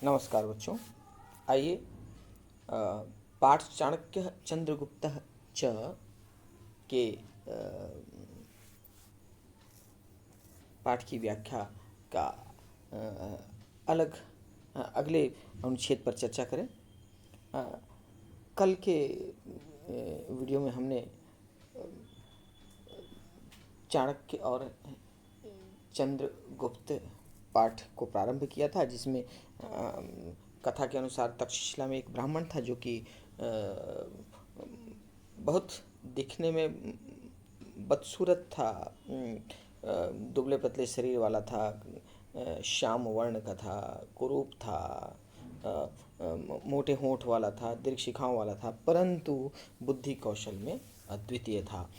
नमस्कार बच्चों। आइए पाठ चाणक्य चंद्रगुप्त च के पाठ की व्याख्या का अगले अनुच्छेद पर चर्चा करें। कल के वीडियो में हमने चाणक्य और चंद्रगुप्त पाठ को प्रारंभ किया था, जिसमें कथा के अनुसार तक्षशिला में एक ब्राह्मण था जो कि बहुत दिखने में बदसूरत था। दुबले पतले शरीर वाला था, श्याम वर्ण का था, कुरूप था, मोटे होंठ वाला था, दीर्घ शिखाओं वाला था, परंतु बुद्धि कौशल में अद्वितीय था।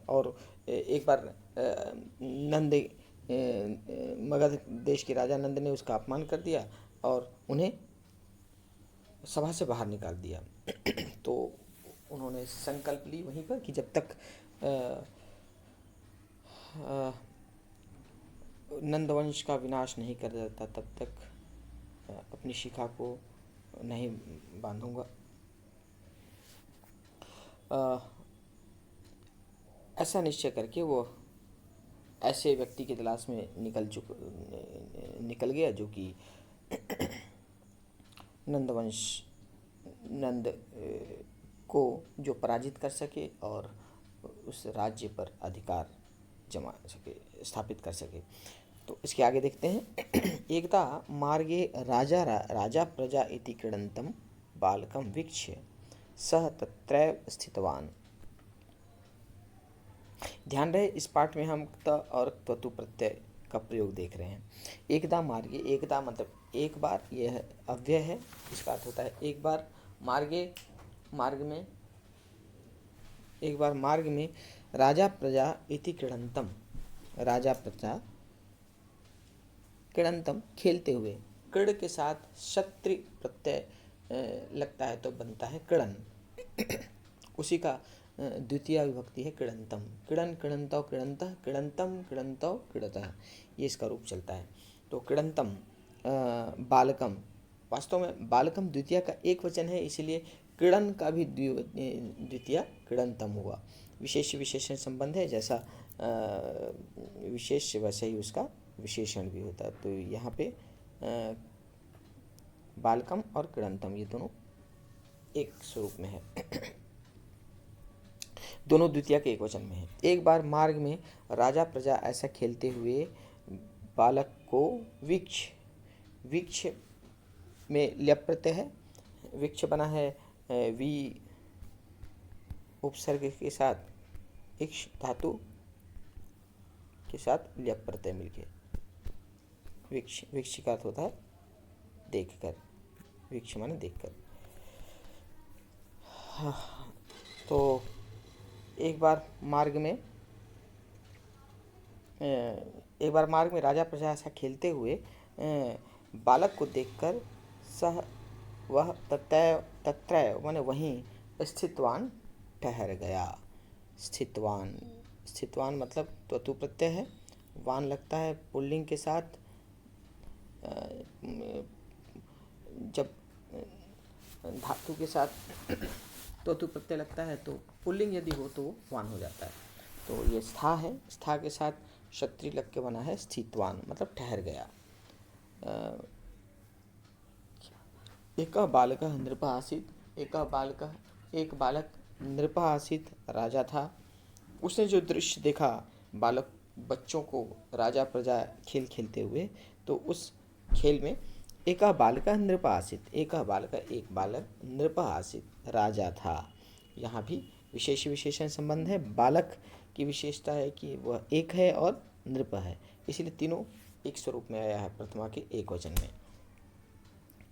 और एक बार नंद मगध देश के राजा नंद ने उसका अपमान कर दिया और उन्हें सभा से बाहर निकाल दिया। तो उन्होंने संकल्प ली वहीं पर कि जब तक नंदवंश का विनाश नहीं कर देता तब तक अपनी शिखा को नहीं बांधूंगा। ऐसा निश्चय करके वो ऐसे व्यक्ति की तलाश में निकल गया जो कि नंद को जो पराजित कर सके और उस राज्य पर अधिकार जमा सके, स्थापित कर सके। तो इसके आगे देखते हैं। एकदा मार्गे राजा प्रजा इति क्रीडन्तं बालकं वीक्ष्य सः तत्रैव स्थितवान्। ध्यान रहे, इस पाठ में हम त और त्वतु प्रत्यय का प्रयोग देख रहे हैं। एकदा मार्गे, एकदा मतलब एक बार, यह अव्यय है, इसका अर्थ होता है एक बार। मार्गे, मार्ग में राजा प्रजा इति क्रीडन्तम, राजा प्रजा क्रीडन्तम खेलते हुए, क्रीड के साथ क्षत्रि प्रत्यय लगता है तो बनता है क्रीडन। उसी का द्वितीय विभक्ति है क्रीडन्तम। क्रीडन, क्रीडन्तौ, क्रीडन्तः, क्रीडन्तम, क्रीडन्तौ, क्रीडतः, ये इसका रूप चलता है। तो क्रीडन्तम बालकम, वास्तव में बालकम द्वितीय का एक वचन है, इसलिए क्रीडन का भी द्वितीय क्रीडन्तम हुआ। विशेष विशेषण संबंध है, जैसा विशेष वैसे ही उसका विशेषण भी होता है। तो यहाँ पे बालकम और क्रीडन्तम ये दोनों एक स्वरूप में है। दोनों द्वितीय के एक वचन में है। एक बार मार्ग में राजा प्रजा ऐसा खेलते हुए बालक को वीक्ष में ल्यप प्रत्यय है। वीक्ष बना है वी उपसर्ग के साथ इक्ष धातु के साथ ल्यप प्रत्यय मिलके वीक्ष का अर्थ होता है देखकर। वीक्ष माने देखकर। तो एक बार मार्ग में राजा प्रजा ऐसा खेलते हुए बालक को देखकर वह तत्रैव माने वहीं स्थितवान ठहर गया। स्थितवान मतलब त्वतु प्रत्यय है, वान लगता है पुल्लिंग के साथ। जब धातु के साथ त्वतु प्रत्यय लगता है तो पुल्लिंग यदि हो तो वान हो जाता है। तो ये स्था है, स्था के साथ क्षत्रि लग के बना है स्थितवान, मतलब ठहर गया। एक बालक नृप आसीत्, एक बालक नृप आसीत्, राजा था। उसने जो दृश्य देखा, बच्चों को राजा प्रजा खेल खेलते हुए, तो उस खेल में एक बालक नृप आसीत्, एक बालक नृप आसीत्, राजा था। यहाँ भी विशेष विशेषण संबंध है। बालक की विशेषता है कि वह एक है और नृप है, इसलिए तीनों एक स्वरूप में आया है प्रथमा के एक वचन में।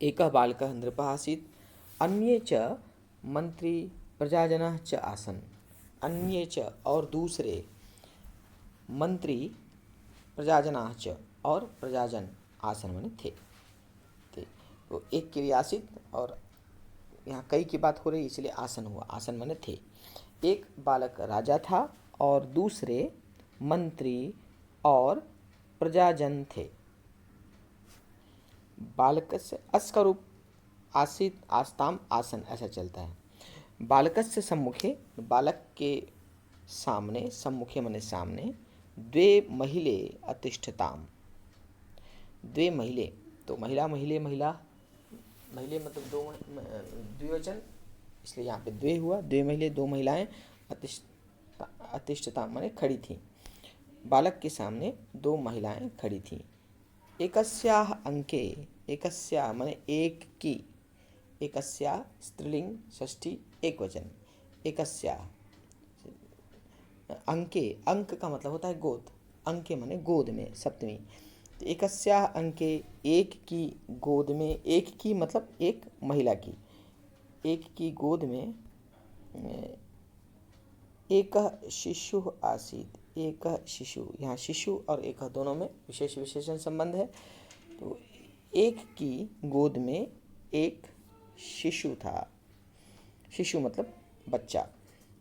एक बालक नृप आसीत्, अन्ये च मंत्री प्रजाजनः च आसन्। अन्ये च और दूसरे, मंत्री प्रजाजनः च और प्रजाजन, आसन माने थे। तो एक के लिए आसित और यहाँ कई की बात हो रही, इसलिए आसन हुआ। आसन माने थे। एक बालक राजा था और दूसरे मंत्री और प्रजाजन थे। बालकस्य अस का रूप आसीत आस्ताम आसन ऐसा चलता है। बालकस्य सम्मुखे बालक के सामने, सम्मुखे माने सामने, द्वे महिले अतिष्ठताम, द्वे महिले, तो महिला महिले महिला, महिले मतलब दो, द्विवचन, इसलिए यहाँ पे द्वे हुआ, द्वे महिले दो महिलाएं, अतिष्ठता माने खड़ी थी, बालक के सामने दो महिलाएं खड़ी थीं। एकस्याः अंके, एकस्या माने एक की, एकस्या स्त्रीलिंग षष्ठी एक वचन, एकस्या अंके, अंक का मतलब होता है गोद, अंके माने गोद में सप्तमी, तो एकस्या अंके एक की गोद में, एक की मतलब एक महिला की, एक की गोद में एक शिशु आसीत, एक शिशु, यहाँ शिशु और एक दोनों में विशेष विशेषण संबंध है, तो एक की गोद में एक शिशु था, शिशु मतलब बच्चा।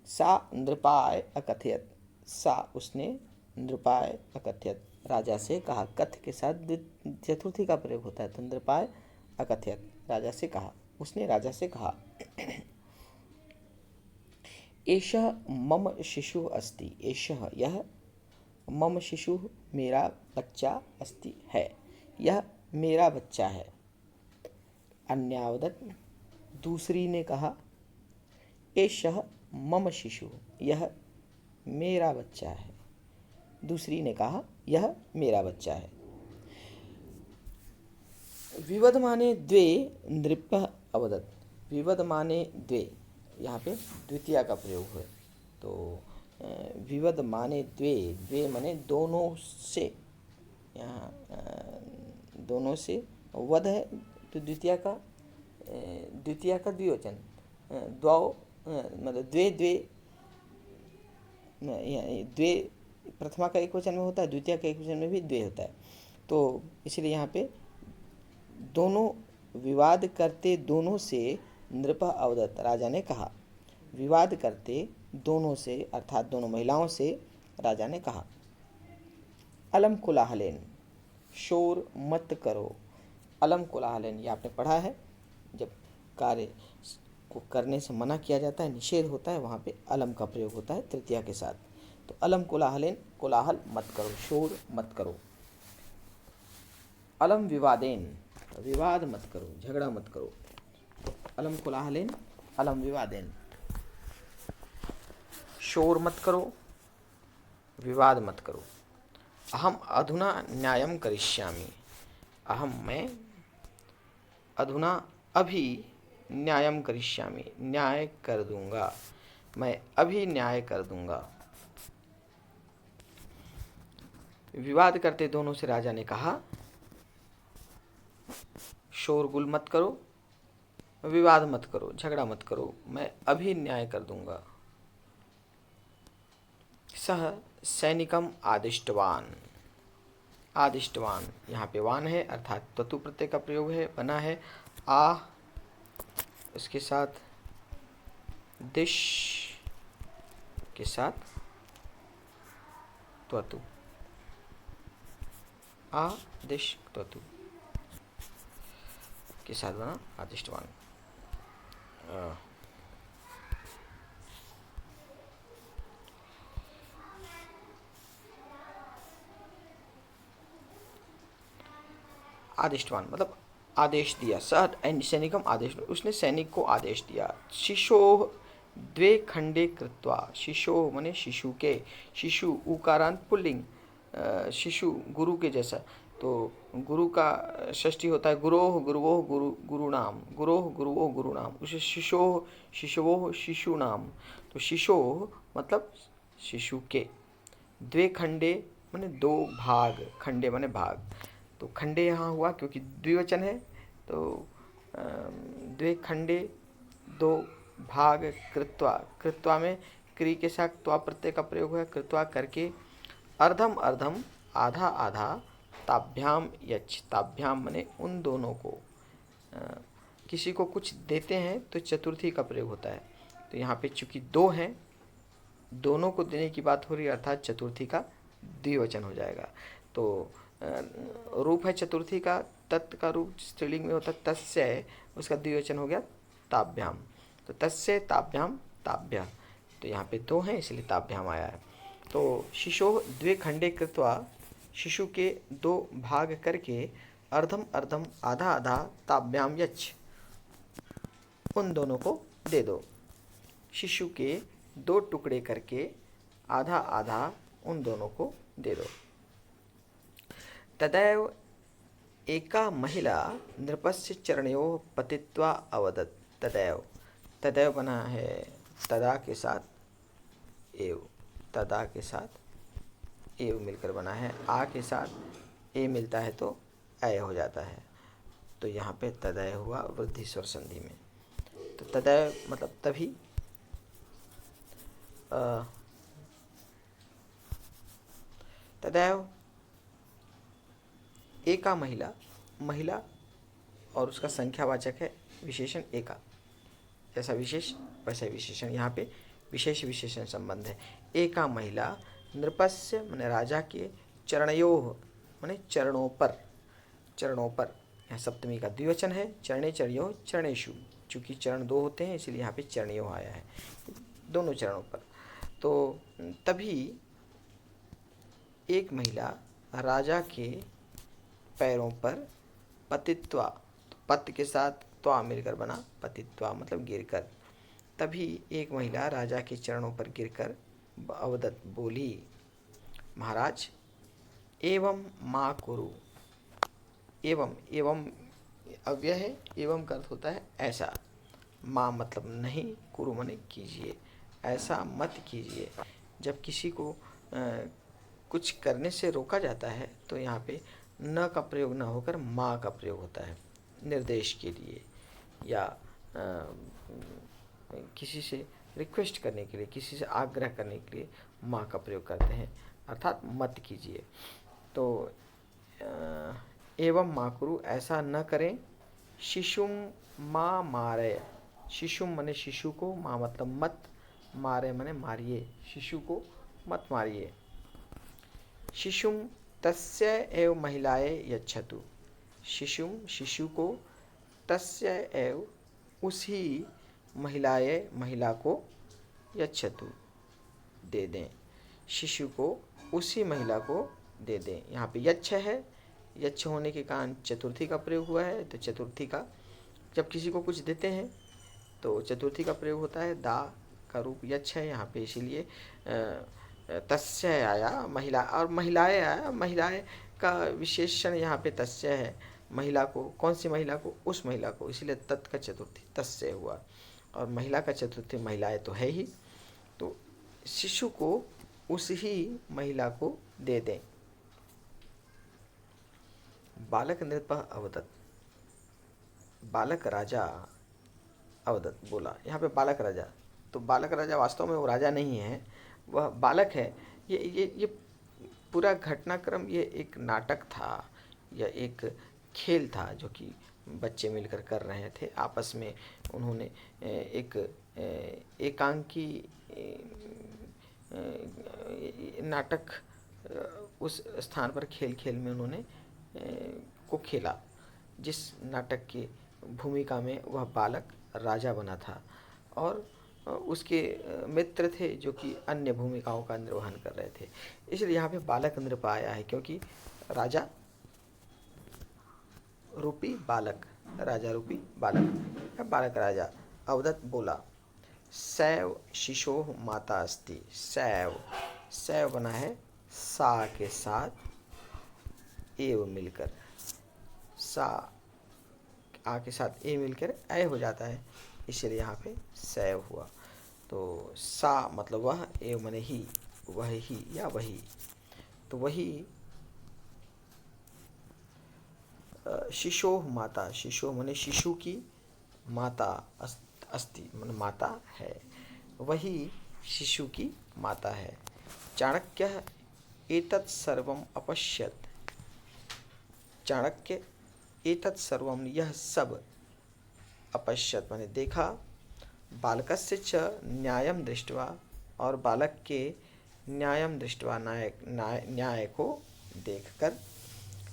सा नृपाय अकथयत, सा उसने, नृपाय अकथयत राजा से कहा, कथ के साथ चतुर्थी का प्रयोग होता है, तो नृपाय अकथयत राजा से कहा, उसने राजा से कहा, एषः मम शिशु अस्ति, एषः यह, मम शिशु मेरा बच्चा, अस्ति है, यह मेरा बच्चा है। अन्यावदत् दूसरी ने कहा, एषः मम शिशु, यह मेरा बच्चा है, दूसरी ने कहा यह मेरा बच्चा है। विवदमाने द्वे नृपः अवदत्, विवदमाने द्वे, यहाँ पे द्वितीया का प्रयोग है, तो विवदमाने द्वे, द्वे माने दोनों से, यहाँ दोनों से वध है, तो द्वितीया का द्विवचन, द्वौ मतलब द्वे द्वे, द्वे प्रथमा का एक वचन में होता है, द्वितीय का एक वचन में भी द्वे होता है, तो इसलिए यहाँ पे दोनों विवाद करते दोनों से नृपः अवदत्, राजा ने कहा, विवाद करते दोनों से अर्थात दोनों महिलाओं से राजा ने कहा। अलम कोलाहलेन, शोर मत करो, अलम कोलाहलेन, ये आपने पढ़ा है, जब कार्य को करने से मना किया जाता है, निषेध होता है, वहाँ पे अलम का प्रयोग होता है तृतीया के साथ, तो अलम कोलाहलेन, कोलाहल मत करो, शोर मत करो। अलम विवादेन, विवाद मत करो, झगड़ा मत करो, अलम कोलाहलेन, अलम विवादेन, शोर मत करो, विवाद मत करो। अहम अधुना न्यायम करिष्यामि, अहम मैं, अधुना अभी, न्यायम करिष्यामि न्याय कर दूंगा, मैं अभी न्याय कर दूंगा। विवाद करते दोनों से राजा ने कहा, शोरगुल मत करो, विवाद मत करो, झगड़ा मत करो, मैं अभी न्याय कर दूंगा। सह सैनिकम आदिष्टवान, आदिष्टवान यहाँ पे वान है अर्थात ततु प्रत्यय का प्रयोग है, बना है आ, उसके साथ दिश के साथ त्वतु, आ दिश त्वतु के साथ बना आदिष्टवान। आदिष्टवान मतलब आदेश दिया, सैनिकम आदेश, उसने सैनिक को आदेश दिया। शिशोः द्वे खंडे कृत्वा, शिशोः माने शिशु के, शिशु उकारांत पुल्लिंग, शिशु गुरु के जैसा, तो गुरु का षष्ठी होता है गुरोः गुरुवोः गुरु गुरुणाम, गुरोः गुरुवोः गुरुणाम, उसे शिशोः शिशवोः शिशुनाम, तो शिशोः मतलब शिशु के, द्वे खंडे माने दो भाग, खंडे माने भाग, तो खंडे यहाँ हुआ क्योंकि द्विवचन है, तो द्वे खंडे दो भाग, कृत्वा, कृत्वा में क्री के साथ त्वा प्रत्यय का प्रयोग है, कृत्वा करके, अर्धम अर्धम आधा आधा, ताभ्याम यच्छ, ताभ्याम माने उन दोनों को, किसी को कुछ देते हैं तो चतुर्थी का प्रयोग होता है, तो यहाँ पे चूंकि दो हैं, दोनों को देने की बात हो रही है अर्थात चतुर्थी का द्विवचन हो जाएगा, तो रूप है चतुर्थी का तत् का रूप स्त्रीलिंग में होता है तस्य, उसका द्विवचन हो गया ताभ्याम। तो तस्य ताभ्याम ताभ्य, तो यहाँ पे दो हैं इसलिए ताभ्याम आया है। तो शिशोः द्वे खंडे कृत्वा, शिशु के दो भाग करके, अर्धम अर्धम आधा आधा, ताभ्याम यच्छ, उन दोनों को दे दो। शिशु के दो टुकड़े करके आधा आधा उन दोनों को दे दो। तदैव एका महिला नृपस्य चरणयोः पतित्वा अवदत्। तदैव, तदैव बना है तदा के साथ एव, तदा के साथ एव मिलकर बना है, आ के साथ ए मिलता है तो अय हो जाता है। तो यहाँ पे तदय हुआ वृद्धि स्वर संधि में। तो तदय मतलब तभी, तदैव एका महिला, महिला और उसका संख्यावाचक है विशेषण एका, जैसा विशेष वैसा विशेषण, यहाँ पे विशेष विशेषण संबंध है। एका महिला नृपस्य माने राजा के, चरणयोः माने चरणों पर, चरणों पर, यहाँ सप्तमी का द्विवचन है, चरणे चरणयोः चरणेषु, चूँकि चरण दो होते हैं इसलिए यहाँ पे चरणयोः आया है, दोनों चरणों पर। तो तभी एक महिला राजा के पैरों पर पतित्वा, पत के साथ त्वा मिलकर बना पतित्वा मतलब गिरकर, तभी एक महिला राजा के चरणों पर गिरकर अवदत बोली, महाराज एवं माँ कुरु। एवं, एवं अव्यय है, एवं का अर्थ होता है ऐसा, माँ मतलब नहीं, कुरु माने कीजिए, ऐसा मत कीजिए। जब किसी को कुछ करने से रोका जाता है तो यहाँ पे न का प्रयोग न होकर माँ का प्रयोग होता है, निर्देश के लिए या किसी से रिक्वेस्ट करने के लिए, किसी से आग्रह करने के लिए माँ का प्रयोग करते हैं, अर्थात मत कीजिए। तो एवं माँ कुरु, ऐसा न करें, शिशुम माँ मारे, शिशुम माने शिशु को, माँ मतलब मत, मारे माने मारिए, शिशु को मत मारिए। शिशुम तस्य एव महिलाए यच्छतु, शिशुम शिशु को, तस्य एव उसी महिलाए महिला को, यच्छतु दे दें, शिशु को उसी महिला को दे दें। यहाँ पे यच्छ है, यच्छ होने के कारण चतुर्थी का प्रयोग हुआ है। तो चतुर्थी का जब किसी को कुछ देते हैं तो चतुर्थी का प्रयोग होता है, दा का रूप यच्छ है यहाँ पे, इसीलिए तस्य आया महिला, और महिलाएं आया, महिलाएं का विशेषण यहाँ पे तस्य है, महिला को, कौन सी महिला को, उस महिला को, इसीलिए तत् का चतुर्थी तस्य हुआ, और महिला का चतुर्थी महिलाएं तो है ही। तो शिशु को उस ही महिला को दे दें। बालक नृपः अवदत्, बालक राजा अवदत् बोला, यहाँ पे बालक राजा, तो बालक राजा वास्तव में वो राजा नहीं है, वह बालक है। ये पूरा घटनाक्रम ये एक नाटक था या एक खेल था जो कि बच्चे मिलकर कर रहे थे आपस में। उन्होंने एक एकांकी नाटक उस स्थान पर खेल खेल में उन्होंने को खेला, जिस नाटक की भूमिका में वह बालक राजा बना था और उसके मित्र थे जो कि अन्य भूमिकाओं का निर्वहन कर रहे थे। इसलिए यहाँ पे बालक नृप आया है, क्योंकि राजा रूपी बालक, राजा रूपी बालक, बालक राजा। अवदत् बोला, सैव शिशोः माता अस्ति, सैव, सैव बना है सा के साथ एव मिलकर, सा आ के साथ ए मिलकर ऐ हो जाता है, इसलिए यहाँ पे सैव हुआ। तो सा मतलब वह, एव माने ही, वह ही या वही, तो वही शिशोः माता, शिशो माने शिशु की, माता अस्ति माने माता है, वही शिशु की माता है। चाणक्यः एतत् सर्वम् अपश्यत्, चाणक्य एतत् सर्वम यह सब, अपश्यत् माने देखा, बालकस्य च न्यायं दृष्ट्वा और बालक के न्यायं दृष्ट्वा न्याय को देखकर,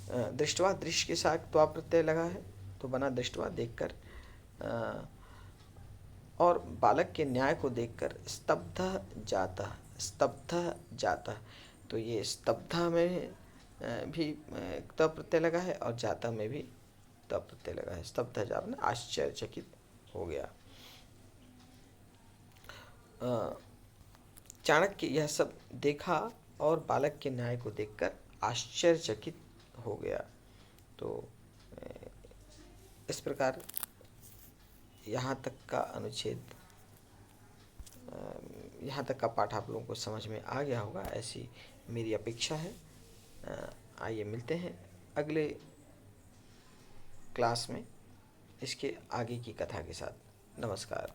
दृष्टवा दृश्य के साथ त्वा प्रत्यय लगा है तो बना दृष्टवा देखकर। और बालक के न्याय को देखकर स्तब्ध जाता, स्तब्ध जाता, तो ये स्तब्धा में भी त प्रत्यय लगा है और जाता में भी त प्रत्यय लगा है। स्तब्ध जाता आश्चर्यचकित हो गया। चाणक्य यह सब देखा और बालक के न्याय को देखकर आश्चर्यचकित हो गया। तो इस प्रकार यहाँ तक का अनुच्छेद, यहाँ तक का पाठ आप लोगों को समझ में आ गया होगा, ऐसी मेरी अपेक्षा है। आइए मिलते हैं अगले क्लास में इसके आगे की कथा के साथ। नमस्कार।